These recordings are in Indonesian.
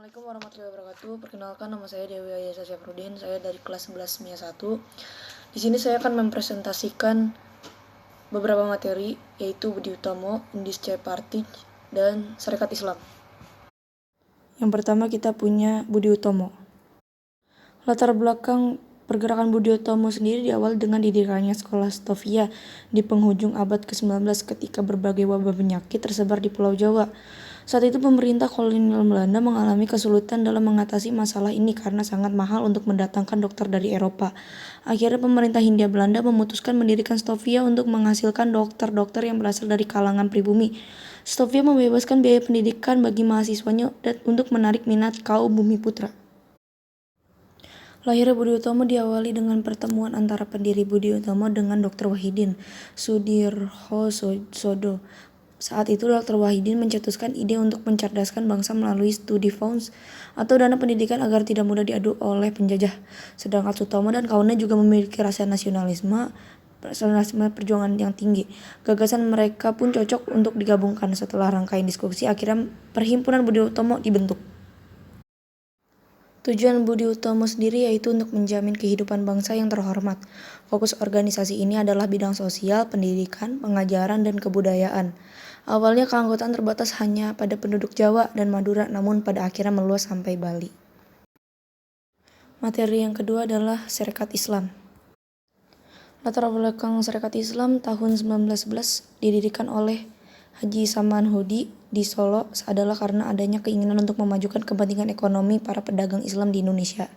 Assalamualaikum warahmatullahi wabarakatuh. Perkenalkan, nama saya Dewi Ayasa Syafruddin. Saya dari kelas 11 MIA 1. Di sini saya akan mempresentasikan beberapa materi, yaitu Budi Utomo, Indische Partij, dan Sarekat Islam. Yang pertama kita punya Budi Utomo. Latar belakang pergerakan Budi Utomo sendiri diawali dengan didirikannya sekolah Stovia di penghujung abad ke-19 ketika berbagai wabah penyakit tersebar di Pulau Jawa. Saat itu pemerintah kolonial Belanda mengalami kesulitan dalam mengatasi masalah ini karena sangat mahal untuk mendatangkan dokter dari Eropa. Akhirnya pemerintah Hindia Belanda memutuskan mendirikan Stovia untuk menghasilkan dokter-dokter yang berasal dari kalangan pribumi. Stovia membebaskan biaya pendidikan bagi mahasiswanya dan untuk menarik minat kaum bumi putra. Lahirnya Budi Utomo diawali dengan pertemuan antara pendiri Budi Utomo dengan Dr. Wahidin Soehartosodo. Saat itu Dr. Wahidin mencetuskan ide untuk mencerdaskan bangsa melalui studi funds atau dana pendidikan agar tidak mudah diadu oleh penjajah. Sedangkan Sutomo dan kawannya juga memiliki rasa nasionalisme perjuangan yang tinggi. Gagasan mereka pun cocok untuk digabungkan. Setelah rangkaian diskusi, akhirnya Perhimpunan Budi Utomo dibentuk. Tujuan Budi Utomo sendiri yaitu untuk menjamin kehidupan bangsa yang terhormat. Fokus organisasi ini adalah bidang sosial, pendidikan, pengajaran, dan kebudayaan. Awalnya keanggotaan terbatas hanya pada penduduk Jawa dan Madura, namun pada akhirnya meluas sampai Bali. Materi yang kedua adalah Sarekat Islam. Latar belakang Sarekat Islam tahun 1911 didirikan oleh Haji Saman Hudi di Solo adalah karena adanya keinginan untuk memajukan kepentingan ekonomi para pedagang Islam di Indonesia.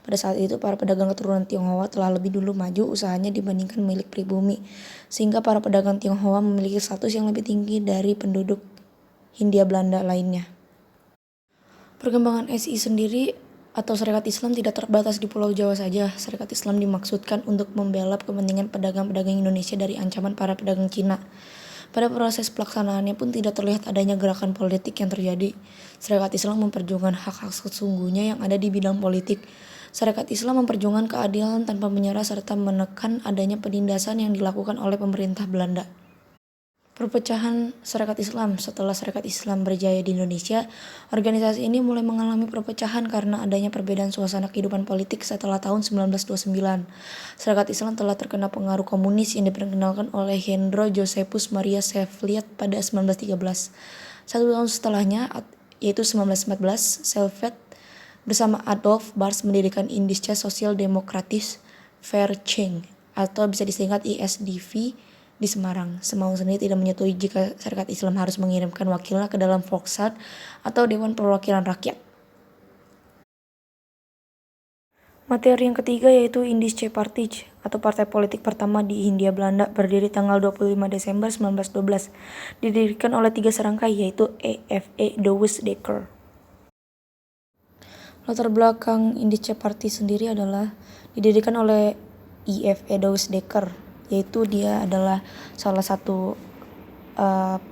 Pada saat itu, para pedagang keturunan Tionghoa telah lebih dulu maju usahanya dibandingkan milik pribumi, sehingga para pedagang Tionghoa memiliki status yang lebih tinggi dari penduduk Hindia Belanda lainnya. Perkembangan SI sendiri atau Sarekat Islam tidak terbatas di Pulau Jawa saja. Sarekat Islam dimaksudkan untuk membela kepentingan pedagang-pedagang Indonesia dari ancaman para pedagang Cina. Pada proses pelaksanaannya pun tidak terlihat adanya gerakan politik yang terjadi. Sarekat Islam memperjuangkan hak-hak sesungguhnya yang ada di bidang politik. Sarekat Islam memperjuangkan keadilan tanpa menyerah serta menekan adanya penindasan yang dilakukan oleh pemerintah Belanda. Perpecahan Sarekat Islam. Setelah Sarekat Islam berjaya di Indonesia, organisasi ini mulai mengalami perpecahan karena adanya perbedaan suasana kehidupan politik setelah tahun 1929. Sarekat Islam telah terkena pengaruh komunis yang diperkenalkan oleh Hendro Josephus Maria Shevliet pada 1913. Satu tahun setelahnya, yaitu 1914, Shevliet bersama Adolf Bars mendirikan Indische Sozial-Demokratische Vereniging atau bisa disingkat ISDV di Semarang. Semau sendiri tidak menyetujui jika Sarekat Islam harus mengirimkan wakilnya ke dalam Volksraad atau Dewan Perwakilan Rakyat. Materi yang ketiga yaitu Indische Partij atau partai politik pertama di Hindia Belanda, berdiri tanggal 25 Desember 1912. Didirikan oleh 3 serangkai yaitu EFE Douwe Dekker. Latar belakang Indische Partij sendiri adalah didirikan oleh IFE Douwe Dekker, yaitu dia adalah salah satu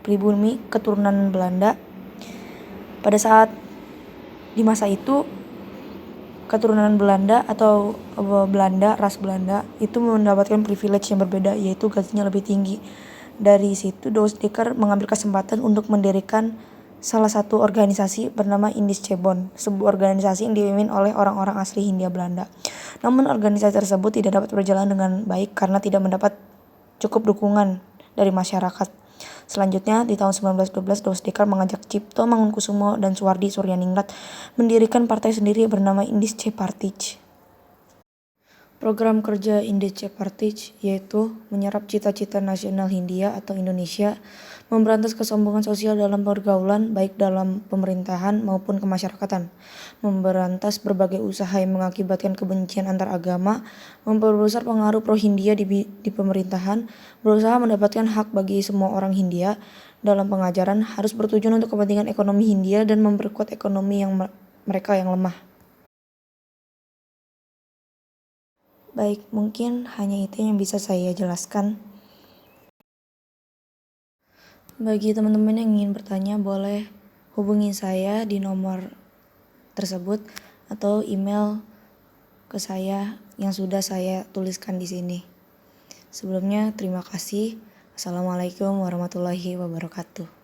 pribumi keturunan Belanda. Pada saat di masa itu keturunan Belanda atau ras Belanda itu mendapatkan privilege yang berbeda, yaitu gajinya lebih tinggi. Dari situ Douwe Dekker mengambil kesempatan untuk mendirikan salah satu organisasi bernama Indische Bond, sebuah organisasi yang dipimpin oleh orang-orang asli Hindia Belanda. Namun organisasi tersebut tidak dapat berjalan dengan baik karena tidak mendapat cukup dukungan dari masyarakat. Selanjutnya, di tahun 1912, Douwe Dekker mengajak Cipto Mangunkusumo dan Suwardi Suryaningrat mendirikan partai sendiri bernama Indische Partij. Program kerja Indische Partij yaitu menyerap cita-cita nasional Hindia atau Indonesia, memberantas kesombongan sosial dalam pergaulan baik dalam pemerintahan maupun kemasyarakatan, memberantas berbagai usaha yang mengakibatkan kebencian antar agama, memperbesar pengaruh pro-Hindia di pemerintahan, berusaha mendapatkan hak bagi semua orang Hindia dalam pengajaran, harus bertujuan untuk kepentingan ekonomi Hindia dan memperkuat ekonomi yang mereka yang lemah. Baik, mungkin hanya itu yang bisa saya jelaskan. Bagi teman-teman yang ingin bertanya, boleh hubungi saya di nomor tersebut atau email ke saya yang sudah saya tuliskan di sini. Sebelumnya, terima kasih. Assalamualaikum warahmatullahi wabarakatuh.